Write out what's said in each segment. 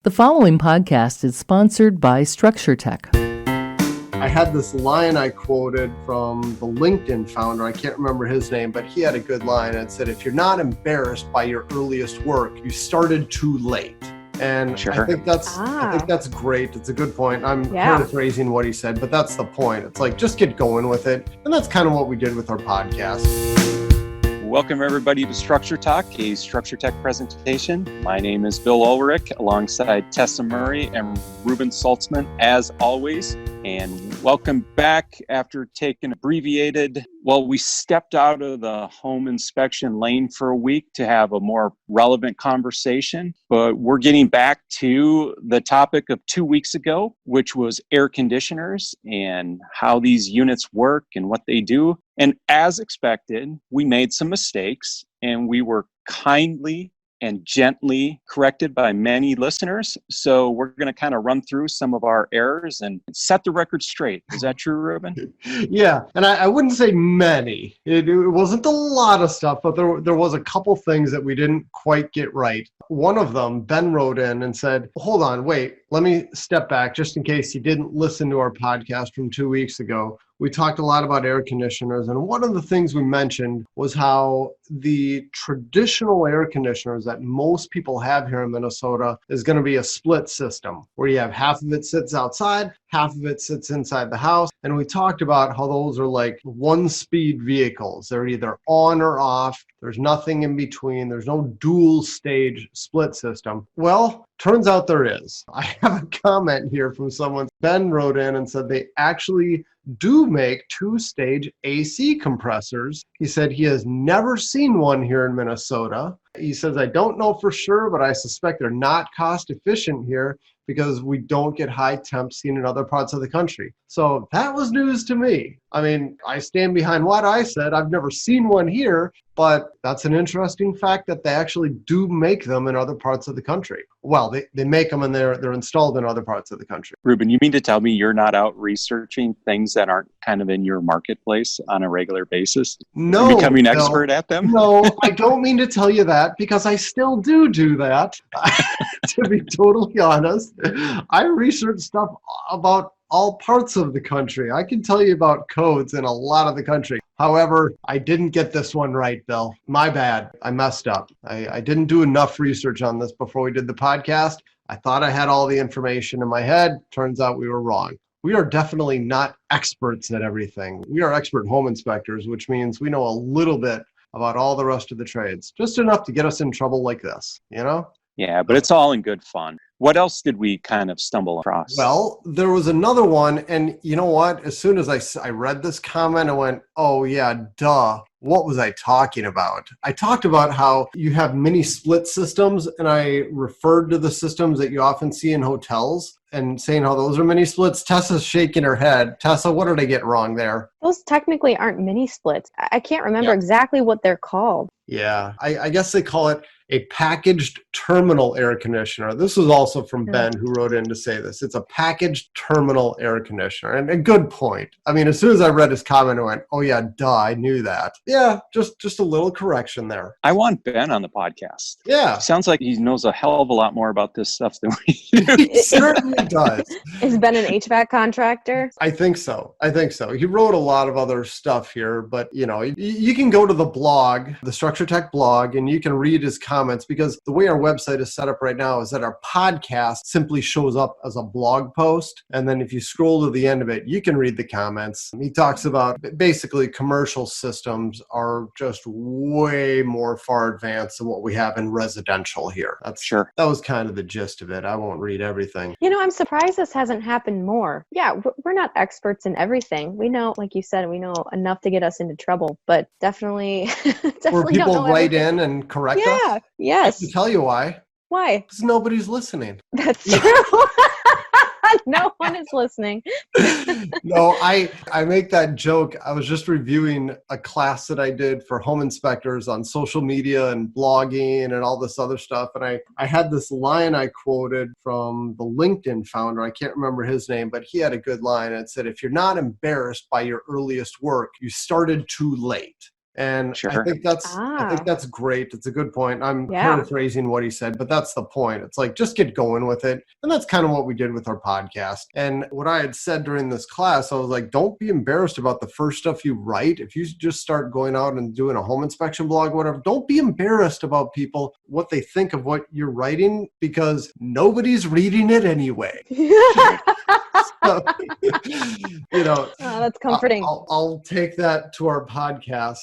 The following podcast is sponsored by Structure Tech. I had this line I quoted from the LinkedIn founder. I can't remember his name, but he had a good line. It said, if you're not embarrassed by your earliest work, you started too late. And Sure. I think that's great. It's a good point. I'm paraphrasing what he said, but that's the point. It's like, just get going with it. And that's kind of what we did with our podcast. Welcome everybody to Structure Talk, a Structure Tech presentation. My name is Bill Ulrich alongside Tessa Murray and Ruben Saltzman as always. And welcome back after taking we stepped out of the home inspection lane for a week to have a more relevant conversation. But we're getting back to the topic of 2 weeks ago, which was air conditioners and how these units work and what they do. And as expected, we made some mistakes and we were kindly and gently corrected by many listeners. So we're going to kind of run through some of our errors and set the record straight. Is that true, Ruben? Yeah, and I wouldn't say many. It wasn't a lot of stuff, but there was a couple things that we didn't quite get right. One of them, Ben wrote in and said, hold on, wait, let me step back just in case you didn't listen to our podcast from 2 weeks ago. We talked a lot about air conditioners, and one of the things we mentioned was how the traditional air conditioners that most people have here in Minnesota is going to be a split system where you have half of it sits outside, half of it sits inside the house. And we talked about how those are like one-speed vehicles. They're either on or off. There's nothing in between. There's no dual-stage split system. Well, turns out there is. I have a comment here from someone. Ben wrote in and said they actually do make two-stage AC compressors. He said he has never seen one here in Minnesota. He says, I don't know for sure, but I suspect they're not cost efficient here because we don't get high temps seen in other parts of the country. So that was news to me. I mean, I stand behind what I said. I've never seen one here, but that's an interesting fact that they actually do make them in other parts of the country. Well, they make them and they're installed in other parts of the country. Ruben, you mean to tell me you're not out researching things that aren't kind of in your marketplace on a regular basis? No. Becoming expert at them? No, I don't mean to tell you that because I still do that. To be totally honest, I research stuff about all parts of the country. I can tell you about codes in a lot of the country. However, I didn't get this one right, Bill. My bad. I messed up. I didn't do enough research on this before we did the podcast. I thought I had all the information in my head. Turns out we were wrong. We are definitely not experts at everything. We are expert home inspectors, which means we know a little bit about all the rest of the trades. Just enough to get us in trouble like this, you know? Yeah, but it's all in good fun. What else did we kind of stumble across? Well, there was another one, and you know what? As soon as I read this comment, I went, oh yeah, duh. What was I talking about? I talked about how you have mini split systems, and I referred to the systems that you often see in hotels and saying how those are mini splits. Tessa's shaking her head. Tessa, what did I get wrong there? Those technically aren't mini splits. I can't remember exactly what they're called. Yeah, I guess they call it a packaged terminal air conditioner. This was also from Ben who wrote in to say this. It's a packaged terminal air conditioner. And a good point. I mean, as soon as I read his comment, I went, oh yeah, duh, I knew that. Yeah, just a little correction there. I want Ben on the podcast. Yeah. Sounds like he knows a hell of a lot more about this stuff than we do. He certainly does. Has Ben an HVAC contractor? I think so. He wrote a lot of other stuff here, but you know, you can go to the blog, the Structure Tech blog, and you can read his comments because the way our website is set up right now is that our podcast simply shows up as a blog post. And then if you scroll to the end of it, you can read the comments. He talks about basically commercial systems are just way more far advanced than what we have in residential here. That was kind of the gist of it. I won't read everything. You know, I'm surprised this hasn't happened more. Yeah, we're not experts in everything. We know, like you said, we know enough to get us into trouble, but definitely Where people write in and correct us? Yeah, yes. I can tell you why. Why? Because nobody's listening. That's true. No one is listening. No, I make that joke. I was just reviewing a class that I did for home inspectors on social media and blogging and all this other stuff. And I had this line I quoted from the LinkedIn founder. I can't remember his name, but he had a good line. It said, if you're not embarrassed by your earliest work, you started too late. And I Sure. think that's great. It's a good point. I'm paraphrasing what he said, but that's the point. It's like, just get going with it. And that's kind of what we did with our podcast. And what I had said during this class, I was like, don't be embarrassed about the first stuff you write. If you just start going out and doing a home inspection blog, whatever, don't be embarrassed about people, what they think of what you're writing, because nobody's reading it anyway. So, that's comforting. I'll take that to our podcast.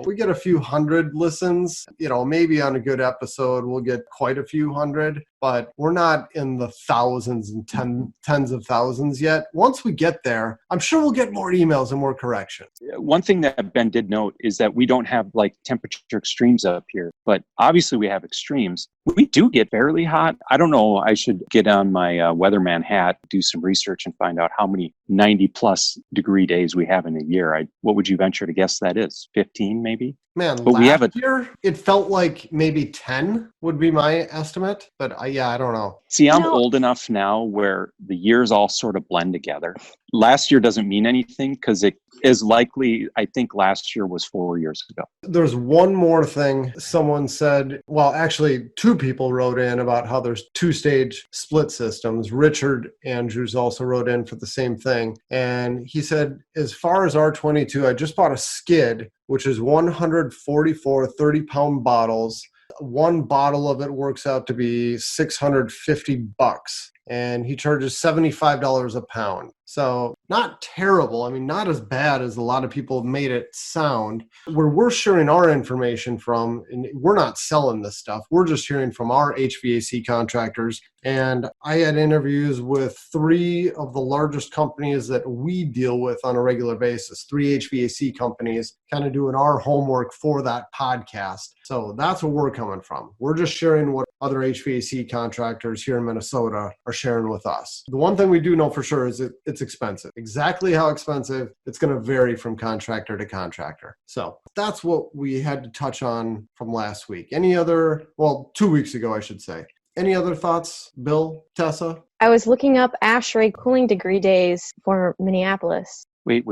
We get a few hundred listens. Maybe on a good episode we'll get quite a few hundred, but we're not in the thousands and tens of thousands yet. Once we get there, I'm sure we'll get more emails and more corrections. One thing that Ben did note is that we don't have like temperature extremes up here, but obviously we have extremes. We do get fairly hot. I don't know. I should get on my weatherman hat, do some research and find out how many 90 plus degree days we have in a year. What would you venture to guess that is? 15 maybe? Man, but last year, it felt like maybe 10 would be my estimate. But I don't know. See, I'm old enough now where the years all sort of blend together. Last year doesn't mean anything because it is likely, I think last year was 4 years ago. There's one more thing someone said. Well, actually, two people wrote in about how there's two-stage split systems. Richard Andrews also wrote in for the same thing. And he said, as far as R22, I just bought a skid, which is 144 30-pound bottles. One bottle of it works out to be $650, and he charges $75 a pound. So not terrible. I mean, not as bad as a lot of people have made it sound. Where we're sharing our information from, and we're not selling this stuff. We're just hearing from our HVAC contractors. And I had interviews with 3 of the largest companies that we deal with on a regular basis, 3 HVAC companies, kind of doing our homework for that podcast. So that's where we're coming from. We're just sharing what other HVAC contractors here in Minnesota are sharing with us. The one thing we do know for sure is it's expensive. Exactly how expensive, it's going to vary from contractor to contractor. So that's what we had to touch on from last week. 2 weeks ago, I should say. Any other thoughts, Bill, Tessa? I was looking up ASHRAE cooling degree days for Minneapolis. Wait.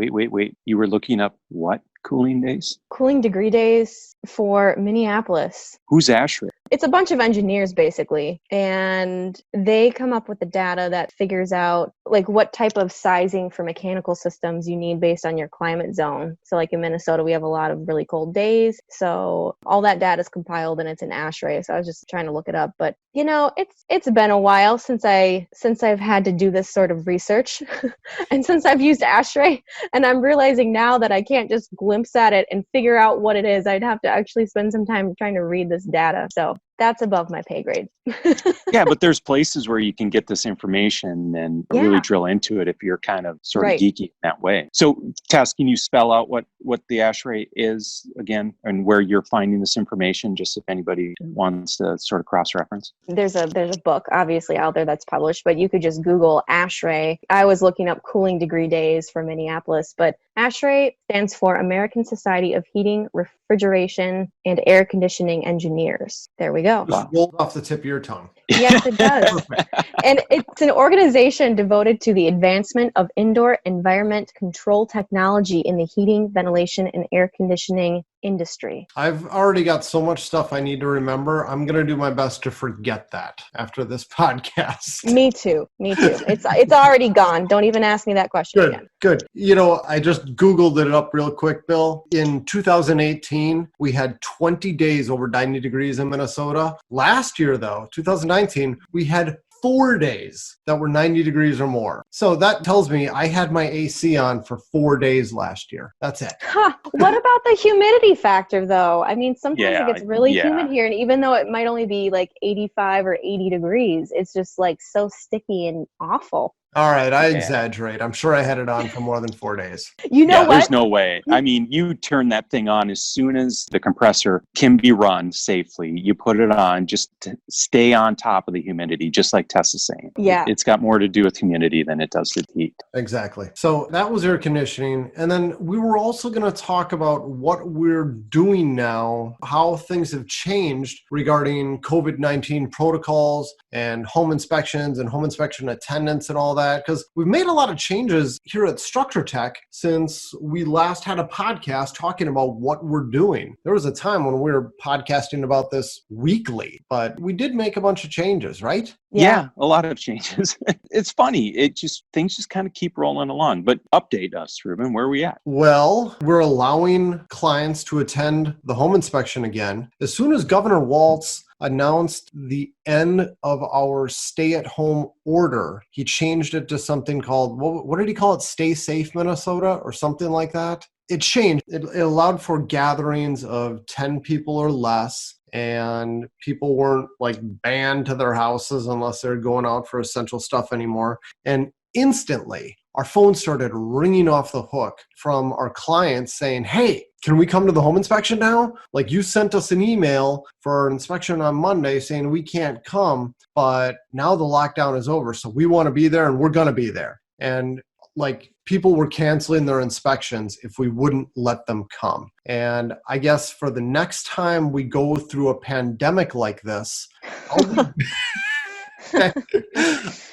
You were looking up what cooling days? Cooling degree days for Minneapolis. Who's ASHRAE? It's a bunch of engineers, basically, and they come up with the data that figures out like what type of sizing for mechanical systems you need based on your climate zone. So like in Minnesota, we have a lot of really cold days. So all that data is compiled and it's in ASHRAE. So I was just trying to look it up, but it's been a while since I've had to do this sort of research and since I've used ASHRAE, and I'm realizing now that I can't just glimpse at it and figure out what it is. I'd have to actually spend some time trying to read this data. So that's above my pay grade. Yeah, but there's places where you can get this information and really drill into it if you're kind of sort of geeky in that way. So, Tess, can you spell out what the ASHRAE is again and where you're finding this information, just if anybody wants to sort of cross-reference? There's a book obviously out there that's published, but you could just Google ASHRAE. I was looking up cooling degree days for Minneapolis, but ASHRAE stands for American Society of Heating, Refrigeration, and Air Conditioning Engineers. There we go. Just rolled off the tip of your tongue. Yes, it does. And it's an organization devoted to the advancement of indoor environment control technology in the heating, ventilation, and air conditioning industry. I've already got so much stuff I need to remember. I'm going to do my best to forget that after this podcast. Me too. It's already gone. Don't even ask me that question again. Good. I just Googled it up real quick, Bill. In 2018, we had 20 days over 90 degrees in Minnesota. Last year, though, 2019, we had 4 days that were 90 degrees or more. So that tells me I had my AC on for 4 days last year. That's it. What about the humidity factor, though? I mean, sometimes it gets really humid here, and even though it might only be like 85 or 80 degrees, it's just like so sticky and awful. All right, I exaggerate. I'm sure I had it on for more than 4 days. You know what? There's no way. I mean, you turn that thing on as soon as the compressor can be run safely. You put it on just to stay on top of the humidity, just like Tess is saying. Yeah. It's got more to do with humidity than it does with heat. Exactly. So that was air conditioning. And then we were also going to talk about what we're doing now, how things have changed regarding COVID-19 protocols and home inspections and home inspection attendance and all that, because we've made a lot of changes here at Structure Tech since we last had a podcast talking about what we're doing. There was a time when we were podcasting about this weekly, but we did make a bunch of changes, right? Yeah, a lot of changes. It's funny. Things just kind of keep rolling along. But update us, Ruben. Where are we at? Well, we're allowing clients to attend the home inspection again. As soon as Governor Walz announced the end of our stay-at-home order, he changed it to something called, what did he call it? Stay Safe Minnesota or something like that? It changed. It allowed for gatherings of 10 people or less, and people weren't like banned to their houses unless they're going out for essential stuff anymore. And instantly, our phone started ringing off the hook from our clients saying, hey, can we come to the home inspection now? Like, you sent us an email for our inspection on Monday saying we can't come, but now the lockdown is over, so we want to be there and we're going to be there. And like, people were canceling their inspections if we wouldn't let them come. And I guess for the next time we go through a pandemic like this,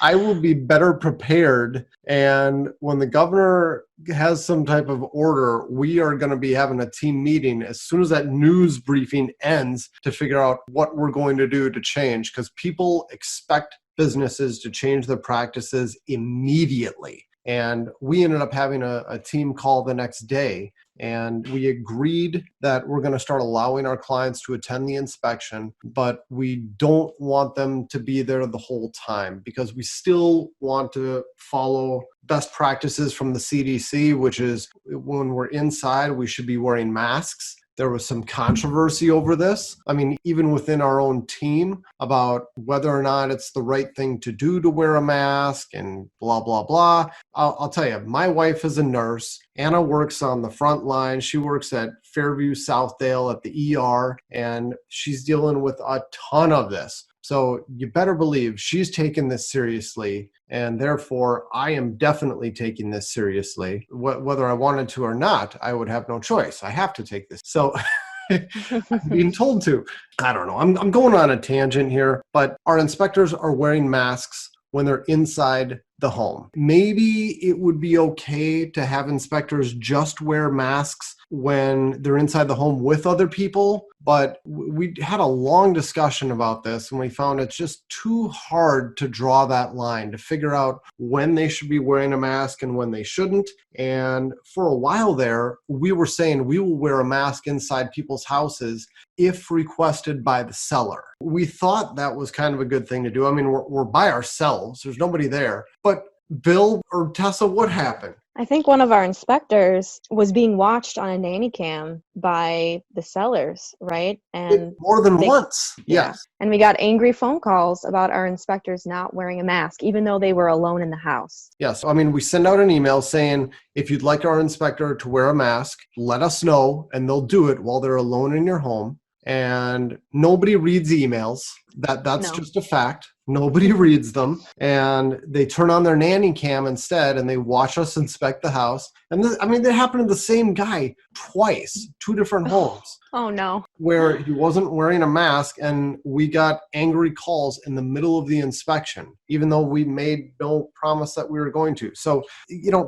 I will be better prepared. And when the governor has some type of order, we are going to be having a team meeting as soon as that news briefing ends to figure out what we're going to do to change, because people expect businesses to change their practices immediately. And we ended up having a team call the next day, and we agreed that we're going to start allowing our clients to attend the inspection, but we don't want them to be there the whole time because we still want to follow best practices from the CDC, which is when we're inside, we should be wearing masks. There was some controversy over this. I mean, even within our own team about whether or not it's the right thing to do to wear a mask and blah, blah, blah. I'll tell you, my wife is a nurse. Anna works on the front line. She works at Fairview Southdale at the ER, and she's dealing with a ton of this. So you better believe she's taking this seriously, and therefore I am definitely taking this seriously. Whether I wanted to or not, I would have no choice. I have to take this. So I'm being told to. I don't know. I'm going on a tangent here, but our inspectors are wearing masks when they're inside the home. Maybe it would be okay to have inspectors just wear masks when they're inside the home with other people, but we had a long discussion about this, and we found it's just too hard to draw that line, to figure out when they should be wearing a mask and when they shouldn't. And for a while there, we were saying we will wear a mask inside people's houses if requested by the seller. We thought that was kind of a good thing to do. I mean, we're by ourselves. There's nobody there. But Bill or Tessa, what happened? I think one of our inspectors was being watched on a nanny cam by the sellers, right? And more than once. Yes. And we got angry phone calls about our inspectors not wearing a mask, even though they were alone in the house. Yes. I mean, we send out an email saying, if you'd like our inspector to wear a mask, let us know, and they'll do it while they're alone in your home. And nobody reads emails. That's just a fact. Nobody reads them, and they turn on their nanny cam instead, and they watch us inspect the house. And that happened to the same guy twice, 2 different homes. Oh no. Where he wasn't wearing a mask, and we got angry calls in the middle of the inspection, even though we made no promise that we were going to. So,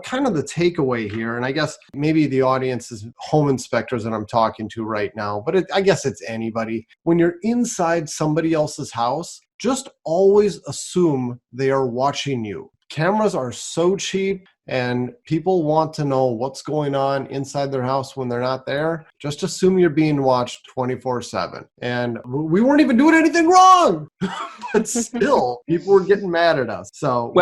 kind of the takeaway here, and I guess maybe the audience is home inspectors that I'm talking to right now, but I guess it's anybody. When you're inside somebody else's house, just always assume they are watching you. Cameras are so cheap, and people want to know what's going on inside their house when they're not there. Just assume you're being watched 24/7. And we weren't even doing anything wrong, but still, people were getting mad at us. So,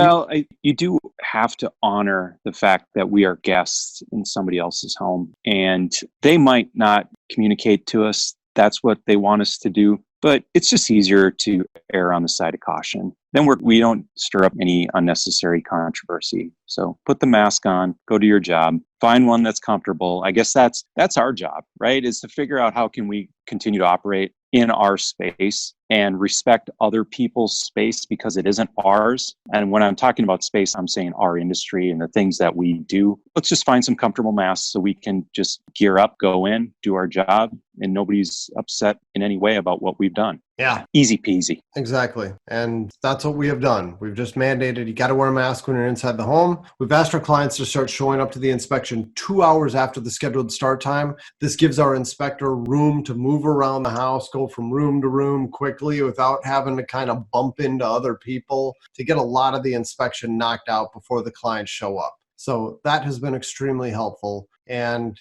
you do have to honor the fact that we are guests in somebody else's home, and they might not communicate to us that's what they want us to do. But it's just easier to err on the side of caution. Then we don't stir up any unnecessary controversy. So put the mask on, go do your job, find one that's comfortable. I guess that's our job, right? Is to figure out how can we continue to operate in our space and respect other people's space because it isn't ours. And when I'm talking about space, I'm saying our industry and the things that we do. Let's just find some comfortable masks so we can just gear up, go in, do our job, and nobody's upset in any way about what we've we've done. Yeah, Easy peasy. exactly. And that's what we have done. We've just mandated you got to wear a mask when you're inside the home. We've asked our clients to start showing up to the inspection 2 hours after the scheduled start time. This gives our inspector room to move around the house, go from room to room quickly without having to kind of bump into other people to get a lot of the inspection knocked out before the clients show up. So that has been extremely helpful. And,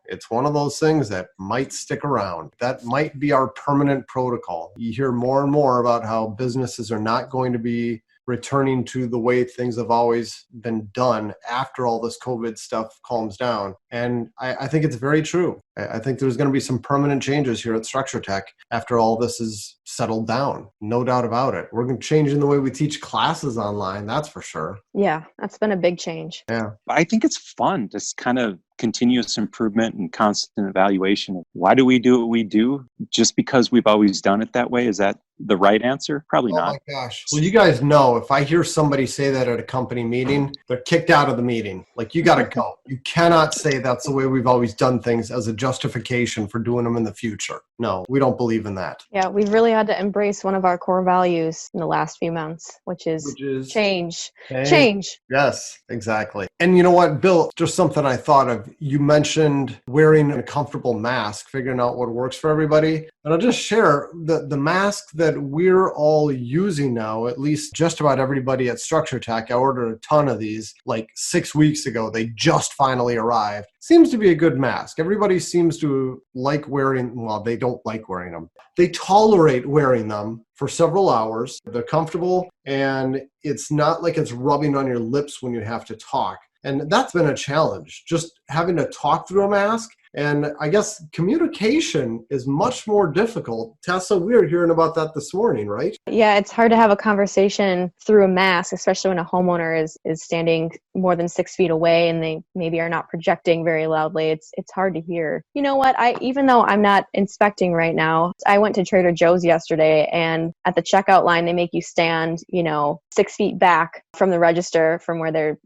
it's one of those things that might stick around. That might be our permanent protocol. You hear more and more about how businesses are not going to be returning to the way things have always been done after all this COVID stuff calms down. And I think it's very true. I think there's going to be some permanent changes here at Structure Tech after all this is settled down. No doubt about it. We're going to change in the way we teach classes online. That's for sure. Yeah, that's been a big change. Yeah. I think it's fun, just kind of continuous improvement and constant evaluation. Why do we do what we do? Just because we've always done it that way? Is that the right answer? Probably Oh not. my gosh. Well, you guys know if I hear somebody say that at a company meeting, they're kicked out of the meeting. Like, you got to go. You cannot say that's the way we've always done things as a justification for doing them in the future. No, we don't believe in that. Yeah, we've really had to embrace one of our core values in the last few months, which is change. Change. Yes, exactly. And you know what, Bill, just something I thought of. You mentioned wearing a comfortable mask, figuring out what works for everybody. And I'll just share the mask that we're all using now, at least just about everybody at Structure Tech. I ordered a ton of these like 6 weeks ago. They just finally arrived. Seems to be a good mask. Everybody seems to like wearing, well, they don't like wearing them. They tolerate wearing them for several hours. They're comfortable, and it's not like it's rubbing on your lips when you have to talk. And that's been a challenge, just having to talk through a mask. And I guess communication is much more difficult. Tessa, we were hearing about that this morning, right? Yeah, it's hard to have a conversation through a mask, especially when a homeowner is standing more than 6 feet away and they maybe are not projecting very loudly. It's hard to hear. You know what? Even though I'm not inspecting right now, I went to Trader Joe's yesterday, and at the checkout line, they make you stand, 6 feet back from the register from where they're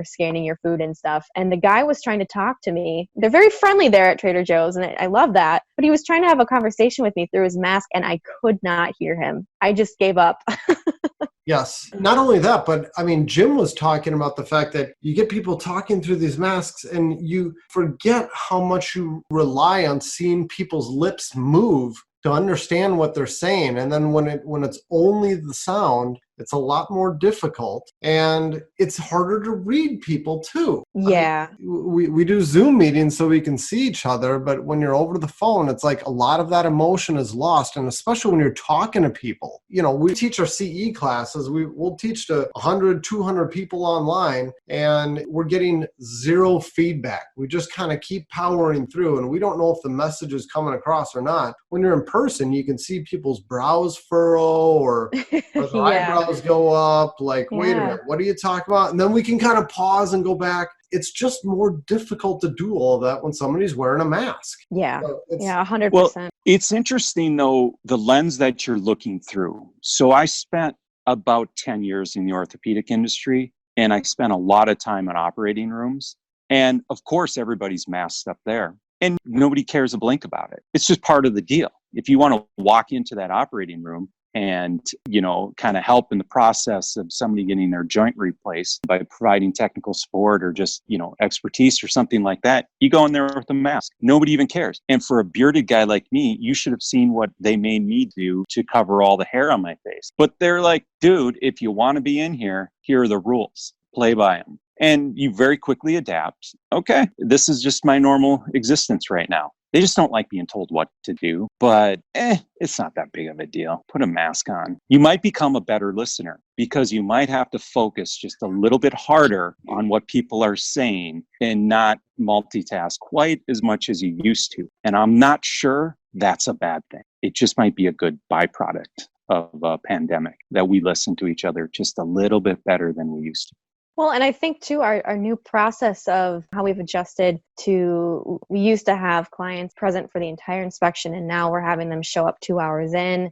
scanning your food and stuff. And the guy was trying to talk to me. They're very friendly there at Trader Joe's, and I love that. But he was trying to have a conversation with me through his mask, and I could not hear him. I just gave up. Yes. Not only that, but I mean, Jim was talking about the fact that you get people talking through these masks and you forget how much you rely on seeing people's lips move to understand what they're saying. And then when it's only the sound, it's a lot more difficult, and it's harder to read people too. Yeah. I mean, we do Zoom meetings so we can see each other, but when you're over the phone, it's like a lot of that emotion is lost. And especially when you're talking to people, we teach our CE classes. We'll teach to 100, 200 people online, and we're getting zero feedback. We just kind of keep powering through, and we don't know if the message is coming across or not. When you're in person, you can see people's brows furrow or their eyebrows go up, like, wait a minute, what are you talking about? And then we can kind of pause and go back. It's just more difficult to do all that when somebody's wearing a mask. Yeah. So 100%. Well, it's interesting, though, the lens that you're looking through. So I spent about 10 years in the orthopedic industry, and I spent a lot of time in operating rooms. And of course, everybody's masked up there, and nobody cares a blink about it. It's just part of the deal. If you want to walk into that operating room and, kind of help in the process of somebody getting their joint replaced by providing technical support or just, expertise or something like that, you go in there with a mask. Nobody even cares. And for a bearded guy like me, you should have seen what they made me do to cover all the hair on my face. But they're like, dude, if you want to be in here, here are the rules. Play by them. And you very quickly adapt. Okay, this is just my normal existence right now. They just don't like being told what to do, but it's not that big of a deal. Put a mask on. You might become a better listener because you might have to focus just a little bit harder on what people are saying and not multitask quite as much as you used to. And I'm not sure that's a bad thing. It just might be a good byproduct of a pandemic that we listen to each other just a little bit better than we used to. Well, and I think too, our new process of how we've adjusted to, we used to have clients present for the entire inspection, and now we're having them show up 2 hours in.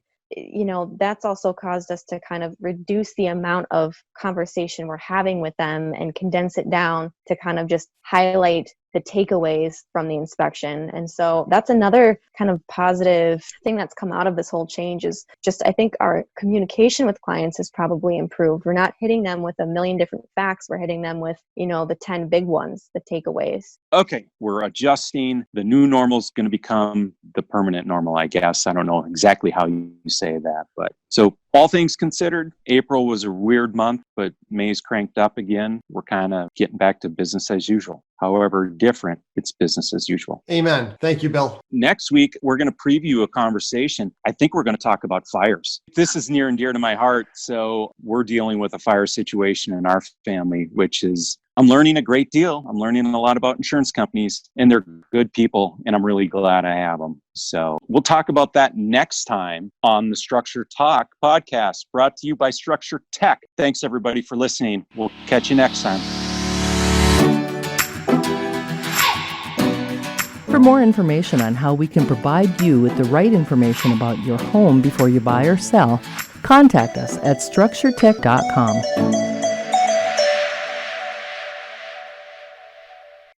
That's also caused us to kind of reduce the amount of conversation we're having with them and condense it down to kind of just highlight the takeaways from the inspection. And so that's another kind of positive thing that's come out of this whole change is just, I think our communication with clients has probably improved. We're not hitting them with a million different facts. We're hitting them with, the 10 big ones, the takeaways. Okay, we're adjusting. The new normal is going to become the permanent normal, I guess. I don't know exactly how you say that, but so all things considered, April was a weird month, but May's cranked up again. We're kind of getting back to business as usual. However different, it's business as usual. Amen. Thank you, Bill. Next week, we're going to preview a conversation. I think we're going to talk about fires. This is near and dear to my heart. So we're dealing with a fire situation in our family, which is, I'm learning a great deal. I'm learning a lot about insurance companies, and they're good people, and I'm really glad I have them. So we'll talk about that next time on the Structure Talk podcast, brought to you by Structure Tech. Thanks, everybody, for listening. We'll catch you next time. For more information on how we can provide you with the right information about your home before you buy or sell, contact us at structuretech.com.